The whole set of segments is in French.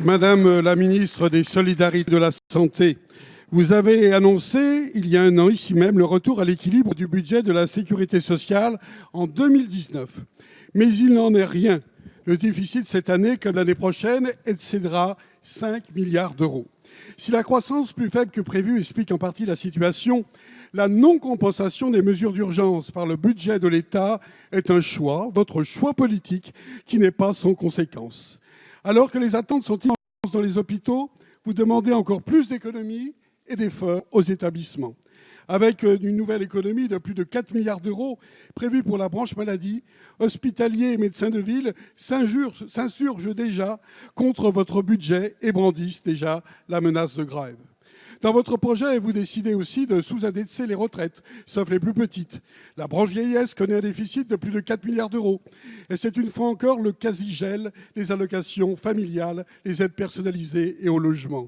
Madame la ministre des Solidarités et de la Santé, vous avez annoncé il y a un an ici même le retour à l'équilibre du budget de la sécurité sociale en 2019. Mais il n'en est rien. Le déficit cette année, comme l'année prochaine, excédera 5 milliards d'euros. Si la croissance plus faible que prévu explique en partie la situation, la non-compensation des mesures d'urgence par le budget de l'État est un choix, votre choix politique, qui n'est pas sans conséquences. Alors que les attentes sont immenses dans les hôpitaux, vous demandez encore plus d'économies et d'efforts aux établissements. Avec une nouvelle économie de plus de 4 milliards d'euros prévue pour la branche maladie, hospitaliers et médecins de ville s'insurgent déjà contre votre budget et brandissent déjà la menace de grève. Dans votre projet, vous décidez aussi de sous-indexer les retraites, sauf les plus petites. La branche vieillesse connaît un déficit de plus de 4 milliards d'euros. Et c'est une fois encore le quasi-gel des allocations familiales, les aides personnalisées et au logement.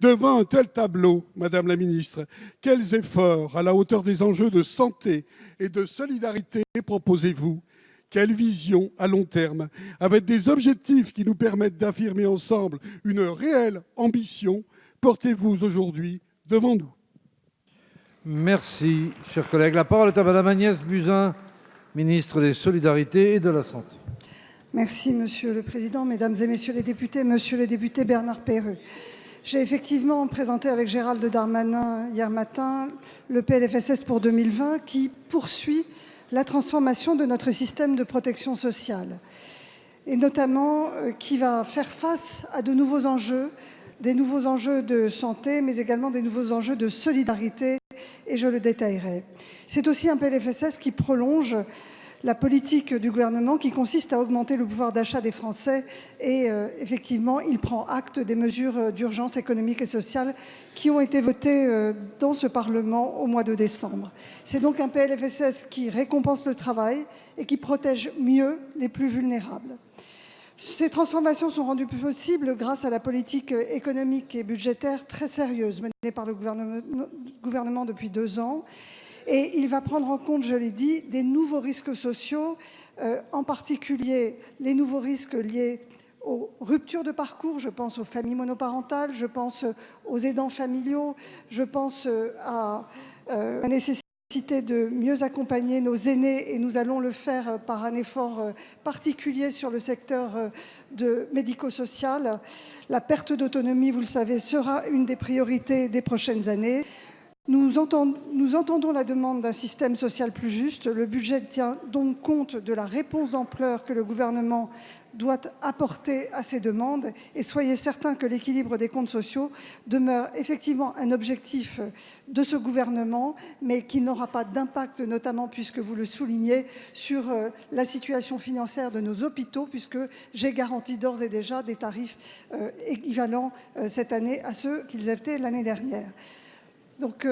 Devant un tel tableau, Madame la Ministre, quels efforts à la hauteur des enjeux de santé et de solidarité proposez-vous ? Quelle vision à long terme, avec des objectifs qui nous permettent d'affirmer ensemble une réelle ambition, portez-vous aujourd'hui devant nous? Merci, chers collègues. La parole est à Madame Agnès Buzyn, ministre des Solidarités et de la Santé. Merci, Monsieur le Président, Mesdames et Messieurs les députés, Monsieur le député Bernard Perreux. J'ai effectivement présenté avec Gérald Darmanin hier matin le PLFSS pour 2020 qui poursuit la transformation de notre système de protection sociale et notamment qui va faire face à de nouveaux enjeux, des nouveaux enjeux de santé, mais également des nouveaux enjeux de solidarité, et je le détaillerai. C'est aussi un PLFSS qui prolonge la politique du gouvernement qui consiste à augmenter le pouvoir d'achat des Français et effectivement, il prend acte des mesures d'urgence économique et sociale qui ont été votées dans ce Parlement au mois de décembre. C'est donc un PLFSS qui récompense le travail et qui protège mieux les plus vulnérables. Ces transformations sont rendues possibles grâce à la politique économique et budgétaire très sérieuse menée par le gouvernement depuis 2 ans. Et il va prendre en compte, je l'ai dit, des nouveaux risques sociaux, en particulier les nouveaux risques liés aux ruptures de parcours. Je pense aux familles monoparentales, je pense aux aidants familiaux, je pense à la nécessité de mieux accompagner nos aînés, et nous allons le faire par un effort particulier sur le secteur médico-social. La perte d'autonomie, vous le savez, sera une des priorités des prochaines années. Nous entendons la demande d'un système social plus juste. Le budget tient donc compte de la réponse d'ampleur que le gouvernement doit apporter à ces demandes. Et soyez certains que l'équilibre des comptes sociaux demeure effectivement un objectif de ce gouvernement, mais qui n'aura pas d'impact, notamment, puisque vous le soulignez, sur la situation financière de nos hôpitaux, puisque j'ai garanti d'ores et déjà des tarifs équivalents cette année à ceux qu'ils étaient l'année dernière. Donc,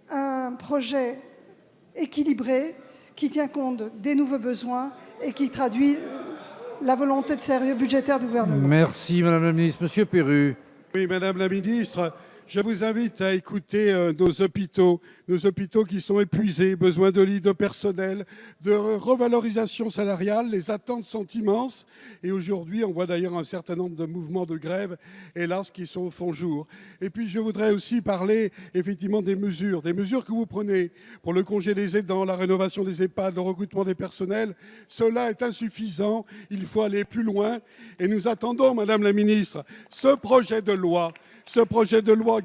un projet équilibré qui tient compte des nouveaux besoins et qui traduit la volonté de sérieux budgétaire du gouvernement. Merci, Madame la Ministre. Monsieur Perreux. Oui, Madame la Ministre, je vous invite à écouter nos hôpitaux qui sont épuisés, besoin de lits, de personnel, de revalorisation salariale. Les attentes sont immenses et aujourd'hui, on voit d'ailleurs un certain nombre de mouvements de grève, hélas, qui sont au fond jour. Et puis, je voudrais aussi parler effectivement des mesures que vous prenez pour le congé des aidants, la rénovation des EHPAD, le recrutement des personnels. Cela est insuffisant, il faut aller plus loin et nous attendons, Madame la Ministre, ce projet de loi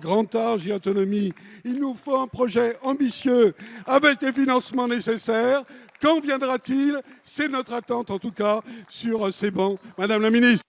grand âge et autonomie. Il nous faut un projet ambitieux avec les financements nécessaires. Quand viendra-t-il? C'est notre attente en tout cas sur ces bancs. Madame la Ministre.